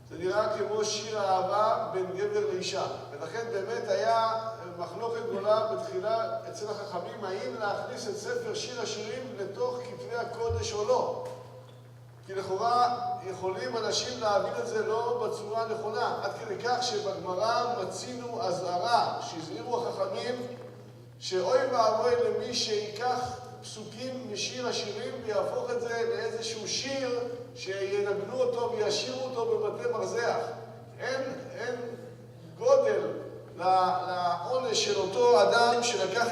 זה נראה כמו שיר אהבה בין גבר לאישה. ולכן באמת היה מחלוקת גדולה בתחילה אצל החכמים, האם להכניס את ספר שיר השירים לתוך כתבי הקודש או לא. כי לכאורה יכולים אנשים להבין את זה לא בצורה הנכונה, עד כדי כך שבגמרא מצינו אזהרה, שהזהירו החכמים, שאוי ואבוי למי שיקח פסוקים משיר השירים ויהפוך את זה לאיזשהו שיר שינגנו אותו וישירו אותו בבתי מרזח. אין גודל לעונש של אותו אדם שלקח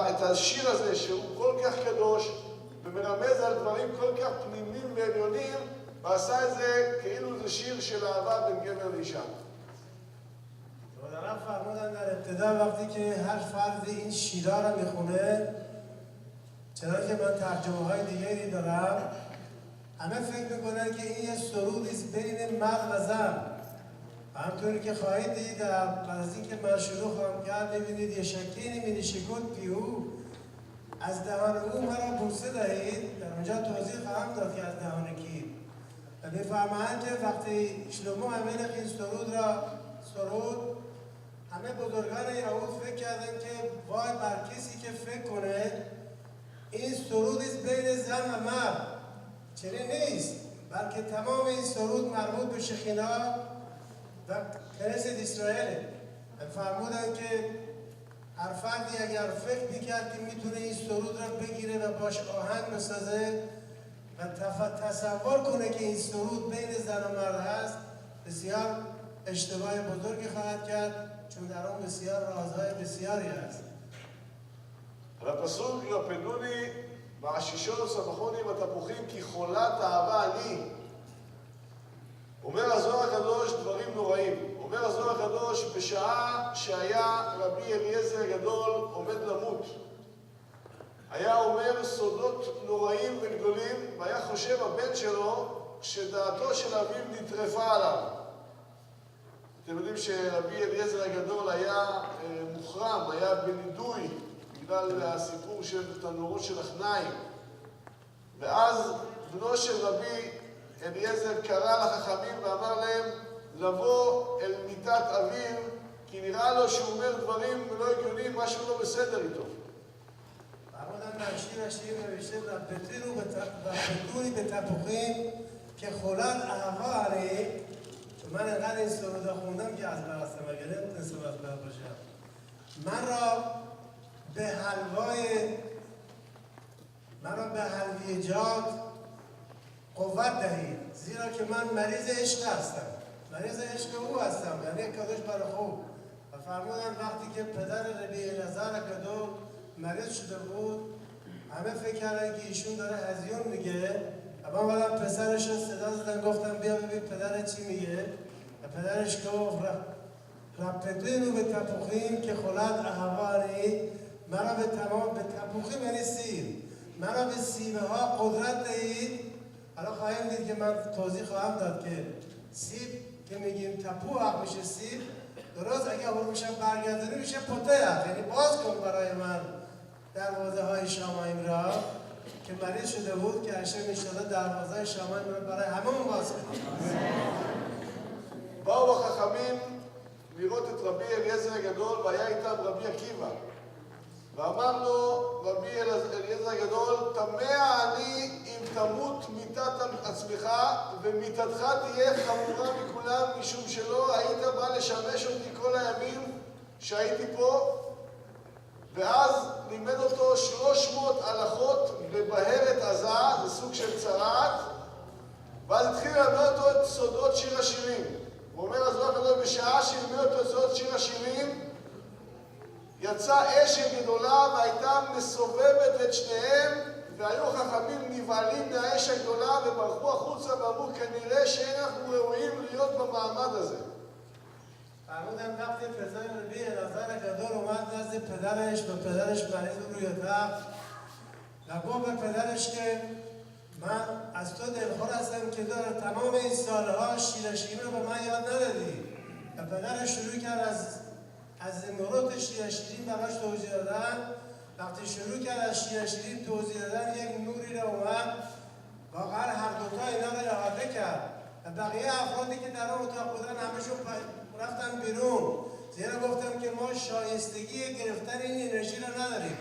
את השיר הזה שהוא כל כך קדוש ומרמז על דברים כל כך פנימיים ועליונים ועשה את זה כאילו זה שיר של אהבה בין גבר לאישה. دارم فرمودن در ابتدا وقتی که هر فرد این شیرا را میخونه، چرا که من ترجمه های دیگری دارم، همه فکر میکنن که این یه سرودی است بین مرد و زن. همطوری که خواهید دید بعد از اینکه من شروع خواهم کرد میبینید یه شکلی مینیشکوت پیو از دهان او مرا بوسه دهید. در اونجا توضیح خواهم داد که از دهان کی. و میفهمند که وقتی شلومو هملخ این سرود را سرود، همه بزرگان یهود فکر کردن که وای بر کسی که فکر کنه این سرودی است بین زن و مرد. چنین نیست، بلکه تمام این سرود مربوط به شخینا و کنیسه اسرائیل. فرمودن که هر فردی اگر فکر میکرد که میتونه این سرود را بگیره و باش آهنگ بسازه و تصور کنه که این سرود بین زن و مرد هست، بسیار اشتباه بزرگی خواهد کرد، چون در آن بسیار رازهای بسیاری است. על הפסוק ירפדוני בעשישון וסמכוני בתפוחים כי חולת אהבה אני. אומר הזוהר הקדוש דברים נוראים. אומר הזוהר הקדוש בשעה שהיה רבי אליעזר הגדול עומד למות. היה אומר סודות נוראים וגדולים, והיה חושב הבן שלו שדעתו של אביו נטרפה עליו. אתם יודעים שרבי אליעזר הגדול היה מוחרם, היה בנידוי בגלל הסיפור של תנורות של הכניים. ואז בנו של רבי אליעזר קרא לחכמים ואמר להם לבוא אל מיטת אביו, כי נראה לו שהוא אומר דברים לא הגיוניים, משהו לא בסדר איתו. فرمودن در شیر شیر نوشته رفتونی به تپوخیم که خولت احوا علیه. من اینقدر این سروده خوندم که از برستم اگر نمیتونستم از بر باشم. من را به حلویجات قوت دهید، زیرا که من مریض عشق هستم، مریض عشق او هستم، یعنی کدوش برای خوب. و فرمودن وقتی که پدر ربی العزر کدو مریض شده بود، همه فکر کردن که ایشون داره هزیون میگه. اما بعد پسرش رو صدا زدن گفتن بیا ببین پدرت چی میگه. و پدرش گفت ربطینو به تپوخیم که خلط احواری، مرا به تپوخیم یعنی سیر، مرا به سیبه ها قدرت دهید. حالا خواهیم دید که من توضیح خواهم داد که سیب که میگیم تپوح میشه سیب، درست اگه حروفش برگردونی میشه پته، یعنی باز کن برای من دروازه های شامایم را که مریض شده بود که هشم انشاءالله دروازه شامایم را برای همون باز کن. באו החכמים לראות את רבי אליעזר הגדול והיה איתם רבי עקיבא. ואמר לו רבי אליעזר הגדול, תמה אני אם תמות מיתת עצמך ומיתתך תהיה חמורה מכולם, משום שלא היית בא לשמש אותי כל הימים שהייתי פה. ואז לימד אותו 300 הלכות בבהרת עזה, זה סוג של צרעת, ואז התחיל ללמד אותו את סודות שיר השירים. הוא אומר הזוהר הקדוש בשעה שלימד אותו את סודות שיר השירים, יצאה אש גדולה והייתה מסובבת את שניהם, והיו חכמים נבהלים מהאש הגדולה וברחו החוצה ואמרו כנראה שאין אנחנו ראויים להיות במעמד הזה. فرمودن وقتی پسر ربی العزر گدال اومد نزد پدرش و پدرش مریض بود روی تخت و گفت به پدرش که من از تو دلخور هستم که داره تمام این سالها شیر رو به من یاد ندادی. و پدرش شروع کرد از نورات شیرین براش توضیح دادن. وقتی شروع کرد از شیرین توضیح دادن یک نوری رو اومد، واقعا هر دوتا اینا رو احاطه کرد. و بقیه افرادی که در اون اتاق بودن همشون رفتن بیرون، زیرا گفتم که ما شایستگی גרفتן این انرژی را نداریم.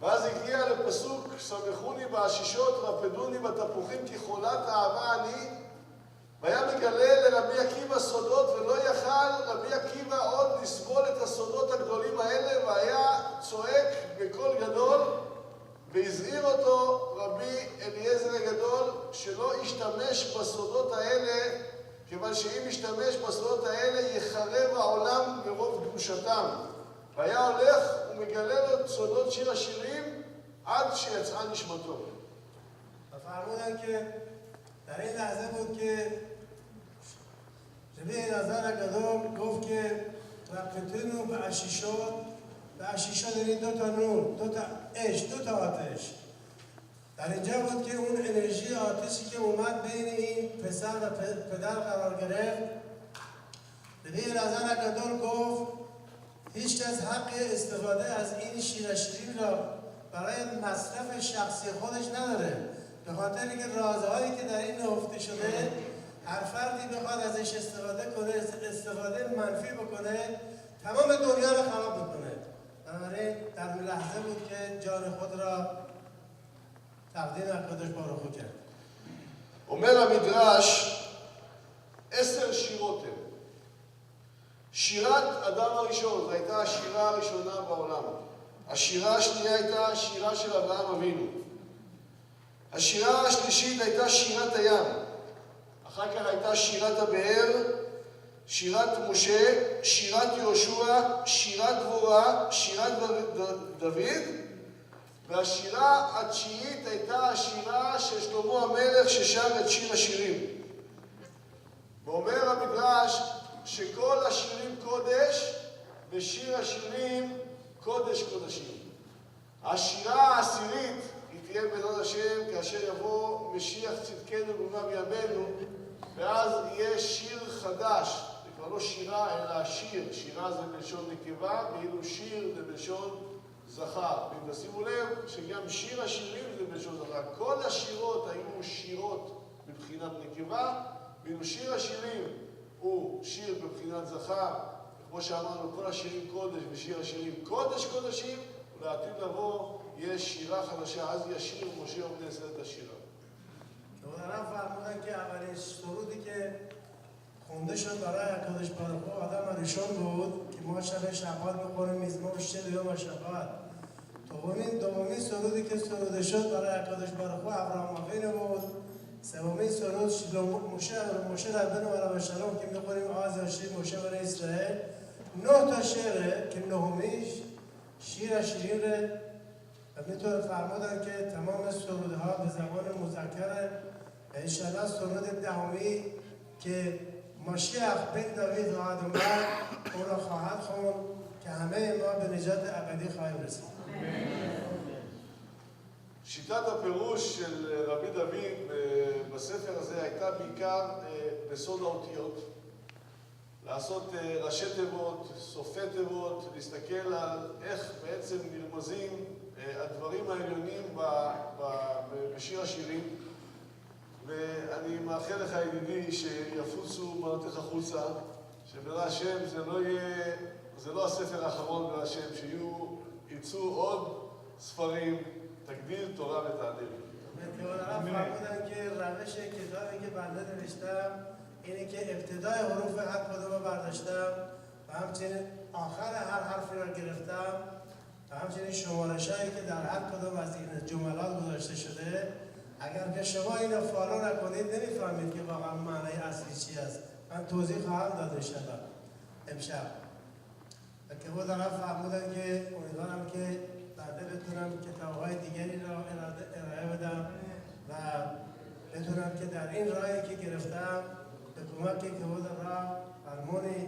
ואז הגיע לפסוק, שמחוני בעשישות, רפדוני בתפוחים, כי חולת אהבה אני, והיה מגלה לרבי עקיבא סודות, ולא יכל רבי עקיבא עוד לסבול את הסודות הגדולים האלה, והיה צועק בקול גדול, והזהיר אותו רבי אליעזר הגדול, שלא ישתמש בסודות האלה, כיוון שאם ישתמש בסודות האלה, יחרב העולם מרוב קדושתם. והיה הולך ומגלה לו סודות שיר השירים עד שיצאה נשמתו. فرمودن که در این لحظه بود که ربی العزر اگدام گفت که رفتنو به عشیشات یعنی دو تا نور، دو تا عشق، دو تا آتش. در اینجا بود که اون انرژی آتشی که اومد بین این پسر و پدر قرار گرفت. ربی العزر اگدام گفت هیچ کس حق استفاده از این شیرین را برای مصرف شخصی خودش نداره، به خاطر اینکه رازهایی که در این نهفته شده هر فردی بخواد ازش استفاده کنه، استفاده منفی بکنه، تمام دنیا رو خراب بکنه. بنابراین در لحظه بود که جان خود را تقدیم הקדוש ברוך הוא کرد. אומר המדרש, 10 שירות הם. שירת אדם הראשון, זו הייתה השירה הראשונה בעולם. השירה השנייה הייתה השירה של אברהם אבינו. השירה השלישית הייתה שירת הים. אחר כך הייתה שירת הבאר, שירת משה, שירת יהושע, שירת דבורה, שירת דוד, והשירה התשיעית הייתה השירה של שלמה המלך ששר את שיר השירים. ואומר המדרש שכל השירים קודש ושיר השירים קודש קודשים. השירה העשירית היא תהיה בעזרת השם כאשר יבוא משיח צדקנו ואומה בימינו, ואז יהיה שיר חדש. זה כבר לא שירה אלא שיר. שירה זה בלשון נקבה, ואילו שיר זה בלשון זכר. ותשימו לב שגם שיר השירים זה בלשון זכר. כל השירות היו שירות מבחינת נקבה, ואילו שיר השירים הוא שיר בבחינת זכר. וכמו שאמרנו, כל השירים קודש ושיר השירים קודש קודשים, ולעתיד לבוא יש שירה חדשה, אז ישיר משה עובדי ישראל את השירה. دارم فرمودن که اولین سرودی که خونده شد برای הקדוש ברוך הוא آدم הראשון بود که ما شب شبات میخوریم مزمور شد یوم شبات. دومین سرودی که سروده شد برای הקדוש ברוך הוא ابراهیم اوینو بود. سومین سرود موشه در بن علیه السلام که میخوریم آز شیر موشه برای اسرائیل. 9 تا شعره که نهمیش شیر شیرین و میتونه فرمودن که تمام سرودها به زبان مذکره و انشاءالله سرود دهمی که مشیخ بن داوید خواهد اومد اون را خواهد خوند که همه ما به نجات ابدی خواهیم رسید. שיטת הפירוש של רבי דוד בספר הזה הייתה בעיקר בסוד האותיות. לעשות ראשי תיבות, סופי תיבות, להסתכל על איך בעצם נרמזים הדברים העליונים בשיר השירים. ואני מאחל לך ידידי שיפוצו מנותיך חוצה, שבעזרת השם זה לא הספר האחרון בעזרת השם, יצאו עוד ספרים, תגדיל תורה ותעדל. הרב فرمودن که روش کتابی که بنده نوشتم اینه که ابتدای حروف هر کدوم رو برداشتم و همچنین آخر هر حرفی رو گرفتم و همچنین شمارش‌هایی که در هر کدوم از این جملات گذاشته شده. اگر که شما اینو فالو نکنید نمیفهمید که واقعا معنی اصلی چی است. من توضیح خواهم داد انشاءالله امشب. و که بود طرف فرمودن که امیدوارم که بعدا بتونم کتاب‌های دیگری را ارائه بدم و بتونم که در این راهی که گرفتم به کمک که بود راه فرمونی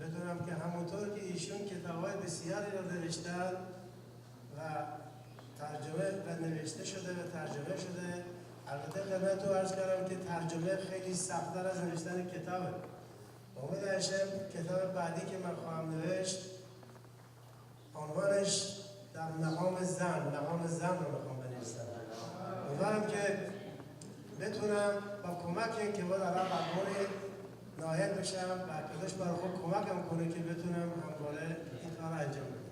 بتونم که همونطور که ایشون کتاب‌های بسیاری را نوشتن و ترجمه و نوشته شده و ترجمه شده. البته خدمتتون عرض کردم که ترجمه خیلی سخت‌تر از نوشتن کتابه. امید هستم کتاب بعدی که من خواهم نوشت عنوانش در مقام زن رو میخوام بنویسم. امیدوارم که بتونم با کمک کبود عرب ارمونی نایل بشم و قدش برای خود کمکم کنه که بتونم همواره این کار انجام بدم.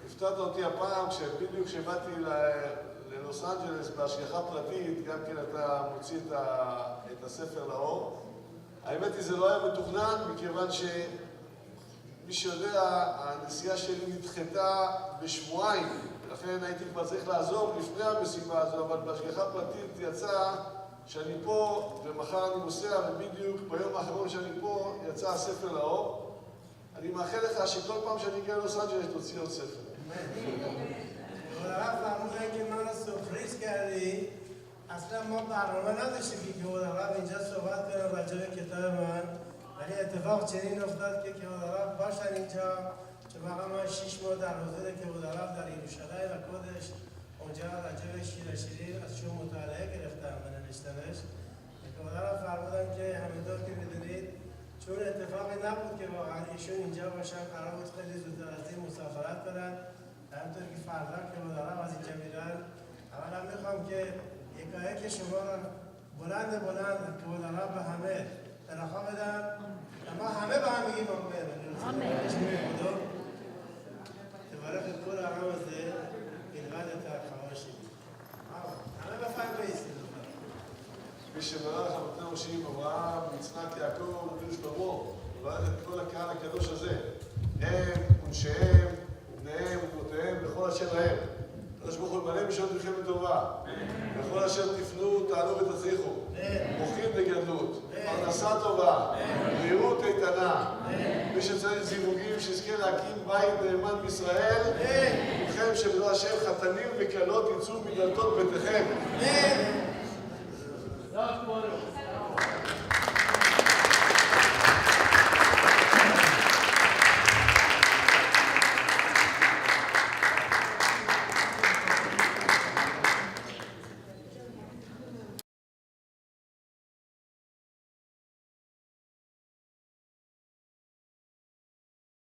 הפתעת אותי הפעם, שבדיוק כשבאתי ללוס אנג'לס בהשגחה פרטית, גם כן אתה מוציא את הספר לאור. האמת היא זה לא היה מתוכנן, מכיוון שמי שיודע, הנסיעה שלי נדחתה בשבועיים, ולכן הייתי כבר צריך לעזוב לפני המסיבה הזו, אבל בהשגחה פרטית יצא שאני פה ומחר אני נוסע, ובדיוק ביום האחרון שאני פה יצא הספר לאור. אני מאחל לך שכל פעם שאני אגיע ללוס אנג'לס תוציא עוד ספר. הרב فرمودن که من رو سورپرایز کردی. اصلا ما برنامه نداشتیم که الرب اینجا صحبت کنم راجع به کتاب من، ولی اتفاق چنین افتاد که الرب باشن اینجا، چون واقعا من 6 ماه در حضور الرب در یروشلایم و کدش اونجا راجع به شیر شیرین از شما مطالعه گرفتم و نوشتمش. الرب فرمودن که همینطور که میدونید چون اتفاقی نبود که واقعا ایشون اینجا باشن، قرار بود خیلی زودتر از این مسافرت کنن. همونطور که فردا که مدارم از اینجا میرن، اولا میخوام که یکایی که شما را بلند که مدارم به همه تنخواه بدن و ما همه به هم بگیم آمین. تبارک کل آرام از ده اینقدر ترخواشی همه بفهم بایستید. מי שברך אבותינו משה אברהם, יצחק, יעקב, רבי שלמה, וברך את כל הקהל הקדוש הזה, הם ונשיהם ובניהם ובנותיהם וכל אשר להם. הקדוש ברוך הוא ימלא בשעות מכם לטובה. וכל אשר תפנו תעלו ותצליחו. מוחים לגדלות, פרנסה טובה, בריאות איתנה. מי שצריך זיווגים שיזכה להקים בית נאמן בישראל, וכם שבדבר השם חתנים וכלות יצאו מדלתות ביתכם. That's